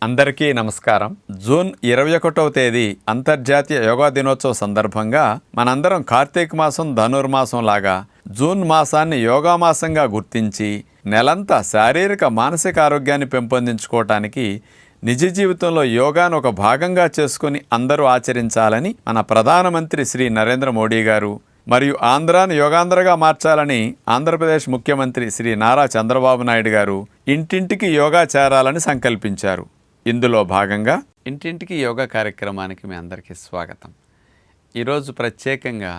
అందరికీ నమస్కారం. జూన్ 21వ తేదీ అంతర్జాతీయ యోగా దినోత్సవ సందర్భంగా మనందరం కార్తీక మాసం ధనుర్మాసం లాగా జూన్ మాసాన్ని యోగా మాసంగా గుర్తించి నెలంతా శారీరక మానసిక ఆరోగ్యాన్ని పెంపొందించుకోవటానికి నిజ జీవితంలో యోగాను ఒక భాగంగా చేసుకుని అందరూ ఆచరించాలని మన ప్రధానమంత్రి శ్రీ నరేంద్ర మోడీ గారు మరియు ఆంధ్రాను యోగాంధ్రగా మార్చాలని ఆంధ్రప్రదేశ్ ముఖ్యమంత్రి శ్రీ నారా చంద్రబాబు నాయుడు గారు ఇంటింటికి యోగా చేరాలని సంకల్పించారు. ఇందులో భాగంగా ఇంటింటికి యోగా కార్యక్రమానికి మీ అందరికీ స్వాగతం. ఈరోజు ప్రత్యేకంగా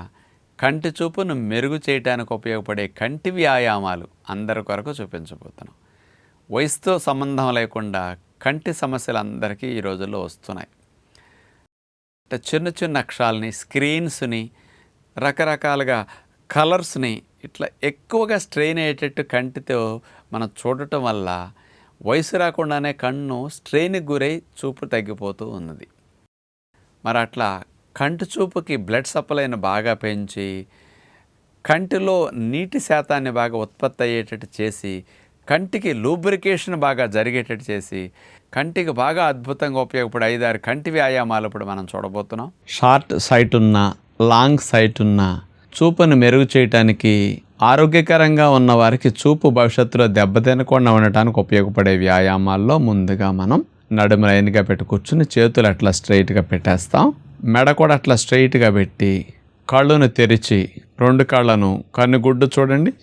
కంటి చూపును మెరుగు చేయడానికి ఉపయోగపడే కంటి వ్యాయామాలు అందరి కొరకు చూపించబోతున్నాం. వయసుతో సంబంధం లేకుండా కంటి సమస్యలు అందరికీ ఈ రోజుల్లో వస్తున్నాయి. చిన్న చిన్న అక్షరాలని, స్క్రీన్స్ని, రకరకాలుగా కలర్స్ని ఇట్లా ఎక్కువగా స్ట్రెయిన్ అయ్యేటట్టు కంటితో మనం చూడటం వల్ల వయసు రాకుండానే కన్ను స్ట్రెయిన్కి గురై చూపు తగ్గిపోతూ ఉన్నది. మరి అట్లా కంటి చూపుకి బ్లడ్ సప్లైని బాగా పెంచి కంటిలో నీటి శాతాన్ని బాగా ఉత్పత్తి అయ్యేటట్టు చేసి కంటికి లూబ్రికేషన్ బాగా జరిగేటట్టు చేసి కంటికి బాగా అద్భుతంగా ఉపయోగపడే 5-6 కంటి వ్యాయామాలు ఇప్పుడు మనం చూడబోతున్నాం. షార్ట్ సైట్ ఉన్న, లాంగ్ సైట్ ఉన్న చూపును మెరుగు చేయటానికి, ఆరోగ్యకరంగా ఉన్న వారికి చూపు భవిష్యత్తులో దెబ్బతినకుండా ఉండటానికి ఉపయోగపడే వ్యాయామాల్లో ముందుగా మనం నడుము లైన్గా పెట్టి కూర్చుని చేతులు అట్లా స్ట్రైట్గా పెట్టేస్తాం. మెడ కూడా అట్లా స్ట్రైట్గా పెట్టి కళ్ళను తెరిచి 2 కళ్ళను కన్నుగుడ్డు చూడండి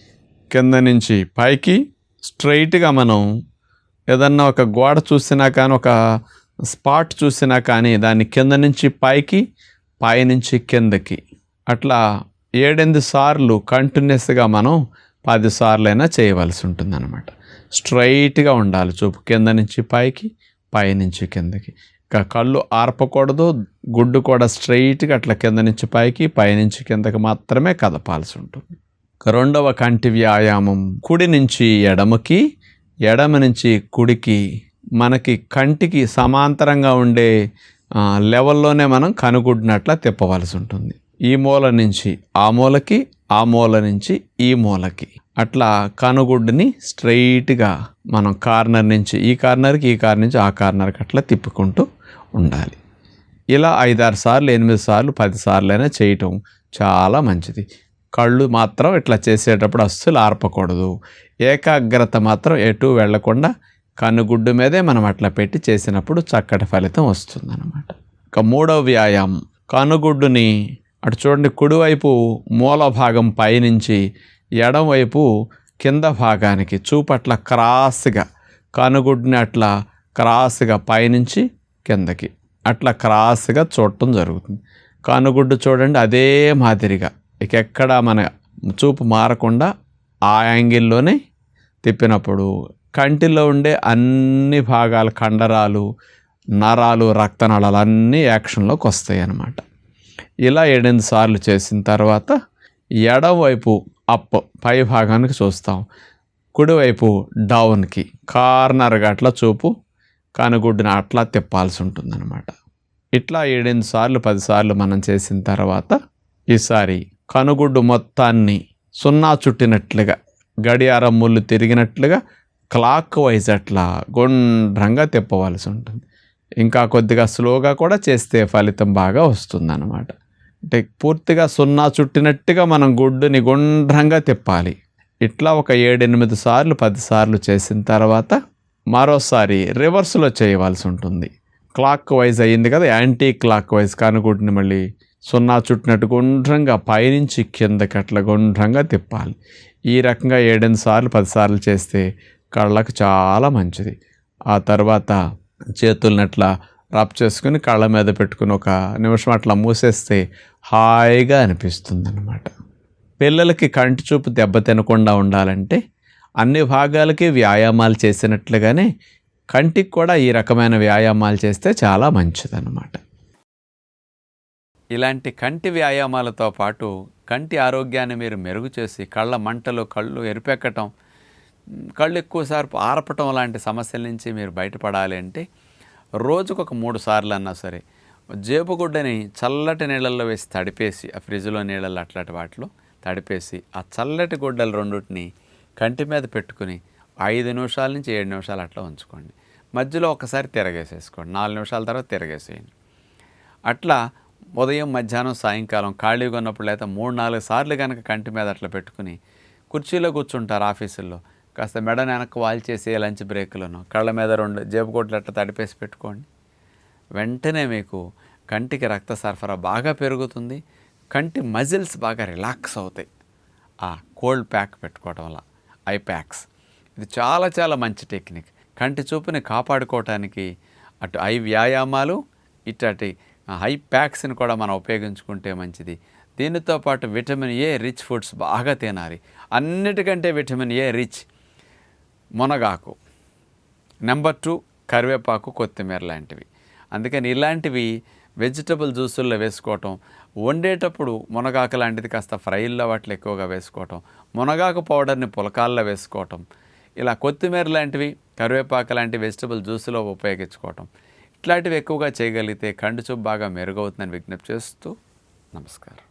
కింద నుంచి పైకి స్ట్రైట్గా మనం ఏదన్నా ఒక గోడ చూసినా కానీ, ఒక స్పాట్ చూసినా కానీ దాన్ని కింద నుంచి పైకి, పైనుంచి కిందకి అట్లా 7-8 సార్లు కంటిన్యూస్గా మనం 10 సార్లైనా చేయవలసి ఉంటుందన్నమాట. స్ట్రైట్గా ఉండాలి చూపు, కింద నుంచి పైకి, పైనుంచి కిందకి. ఇక కళ్ళు ఆర్పకూడదు, గుడ్డు కూడా స్ట్రైట్గా అట్లా కింద నుంచి పైకి, పైనుంచి కిందకి మాత్రమే కదపాల్సి ఉంటుంది. రెండవ కంటి వ్యాయామం కుడి నుంచి ఎడమకి, ఎడమ నుంచి కుడికి. మనకి కంటికి సమాంతరంగా ఉండే లెవెల్లోనే మనం కనుగుడ్డినట్లా తిప్పవలసి ఉంటుంది. ఈ మూల నుంచి ఆ మూలకి, ఆ మూల నుంచి ఈ మూలకి అట్లా కనుగుడ్డుని స్ట్రైట్గా మనం కార్నర్ నుంచి ఈ కార్నర్కి, ఈ కార్నర్ నుంచి ఆ కార్నర్కి అట్లా తిప్పుకుంటూ ఉండాలి. ఇలా 5-6 సార్లు, 8 సార్లు, 10 సార్లైనా చేయటం చాలా మంచిది. కళ్ళు మాత్రం ఇట్లా చేసేటప్పుడు అస్సలు ఆర్పకూడదు. ఏకాగ్రత మాత్రం ఎటు వెళ్లకుండా కనుగుడ్డు మీదే మనం అట్లా పెట్టి చేసినప్పుడు చక్కటి ఫలితం వస్తుందన్నమాట. ఇక మూడవ వ్యాయామం కనుగుడ్డుని అటు చూడండి, కుడివైపు మూల భాగం పైనుంచి ఎడమవైపు కింద భాగానికి చూపు అట్లా క్రాస్గా కనుగుడ్డుని అట్లా క్రాస్గా పైనుంచి కిందకి అట్లా క్రాస్గా చూడటం జరుగుతుంది. కనుగుడ్డు చూడండి అదే మాదిరిగా ఇక ఎక్కడ మన చూపు మారకుండా ఆ యాంగిల్లోనే తిప్పినప్పుడు కంటిలో ఉండే అన్ని భాగాలు, కండరాలు, నరాలు, రక్తనాళాలు అన్నీ యాక్షన్లోకి వస్తాయి అన్నమాట. ఇలా 7-8 సార్లు చేసిన తర్వాత ఎడమవైపు అప్ పై భాగానికి చూస్తాం, కుడివైపు డౌన్కి కార్నర్గా అట్లా చూపు కనుగుడ్డుని అట్లా తిప్పాల్సి ఉంటుందన్నమాట. ఇట్లా 7-8 సార్లు, 10 సార్లు మనం చేసిన తర్వాత ఈసారి కనుగుడ్డు మొత్తాన్ని 0 చుట్టినట్లుగా, గడియారం ముళ్ళు తిరిగినట్లుగా క్లాక్ వైజ్ అట్లా గుండ్రంగా తిప్పవలసి ఉంటుంది. ఇంకా కొద్దిగా స్లోగా కూడా చేస్తే ఫలితం బాగా వస్తుందన్నమాట. అంటే పూర్తిగా 0 చుట్టినట్టుగా మనం గుడ్డుని గుండ్రంగా తిప్పాలి. ఇట్లా ఒక 7-8 సార్లు, 10 సార్లు చేసిన తర్వాత మరోసారి రివర్స్లో చేయవలసి ఉంటుంది. క్లాక్ వైజ్ అయ్యింది కదా, యాంటీ క్లాక్ వైజ్ కనుగుడ్డుని మళ్ళీ 0 చుట్టినట్టు గుండ్రంగా పైనుంచి కిందకి అట్లా గుండ్రంగా తిప్పాలి. ఈ రకంగా 7-8 సార్లు, 10 సార్లు చేస్తే కళ్ళకు చాలా మంచిది. ఆ తర్వాత చేతుల్ని అట్లా రబ్ చేసుకుని కళ్ళ మీద పెట్టుకుని 1 నిమిషం అట్లా మూసేస్తే హాయిగా అనిపిస్తుంది అన్నమాట. పిల్లలకి కంటి చూపు దెబ్బతినకుండా ఉండాలంటే అన్ని భాగాలకి వ్యాయామాలు చేసినట్లుగానే కంటికి కూడా ఈ రకమైన వ్యాయామాలు చేస్తే చాలా మంచిదన్నమాట. ఇలాంటి కంటి వ్యాయామాలతో పాటు కంటి ఆరోగ్యాన్ని మీరు మెరుగు చేసి కళ్ళ మంటలు, కళ్ళు ఎరిపెక్కటం, కళ్ళు ఎక్కువసార్లు ఆర్పటం లాంటి సమస్యల నుంచి మీరు బయటపడాలి అంటే రోజుకు ఒక 3 సార్లు అన్నా సరే జేబుగుడ్డని చల్లటి నీళ్ళల్లో వేసి తడిపేసి, ఆ ఫ్రిడ్జ్లో నీళ్ళల్లో అట్లాంటి వాటిలో తడిపేసి ఆ చల్లటి గుడ్డలు రెండుటిని కంటి మీద పెట్టుకుని 5 నిమిషాల నుంచి 7 నిమిషాలు అట్లా ఉంచుకోండి. మధ్యలో ఒకసారి తిరగేసేసుకోండి, 4 నిమిషాల తర్వాత తిరగేసేయండి. అట్లా ఉదయం, మధ్యాహ్నం, సాయంకాలం ఖాళీగా ఉన్నప్పుడు లేదా 3-4 సార్లు కనుక కంటి మీద అట్లా పెట్టుకుని కుర్చీలో కూర్చుంటారు ఆఫీసుల్లో, కాస్త మెడని వెనక్కి వాల్చేసి లంచ్ బ్రేక్లను కళ్ళ మీద 2 జేబు కోట్లు అట్లా తడిపేసి పెట్టుకోండి. వెంటనే మీకు కంటికి రక్త సరఫరా బాగా పెరుగుతుంది, కంటి మజిల్స్ బాగా రిలాక్స్ అవుతాయి ఆ కోల్డ్ ప్యాక్ పెట్టుకోవడం వల్ల. ఐ ప్యాక్స్ ఇది చాలా చాలా మంచి టెక్నిక్. కంటి చూపుని కాపాడుకోవటానికి అటు ఐ వ్యాయామాలు, ఇటు ఐ ప్యాక్స్ని కూడా మనం ఉపయోగించుకుంటే మంచిది. దీనితో పాటు విటమిన్ ఏ రిచ్ ఫుడ్స్ బాగా తినాలి. అన్నిటికంటే విటమిన్ ఏ రిచ్ మునగాకు, నెంబర్ 2 కరివేపాకు, కొత్తిమీర లాంటివి. అందుకని ఇలాంటివి వెజిటబుల్ జ్యూసుల్లో వేసుకోవటం, వండేటప్పుడు మునగాకు లాంటిది కాస్త ఫ్రైల్లో వాటిలో ఎక్కువగా వేసుకోవటం, మునగాకు పౌడర్ని పులకాల్లో వేసుకోవటం, ఇలా కొత్తిమీర లాంటివి, కరివేపాకు లాంటి వెజిటబుల్ జ్యూస్లో ఉపయోగించుకోవటం, ఇట్లాంటివి ఎక్కువగా చేయగలిగితే కంటి చూపు బాగా మెరుగవుతుందని విజ్ఞప్తి చేస్తూ నమస్కారం.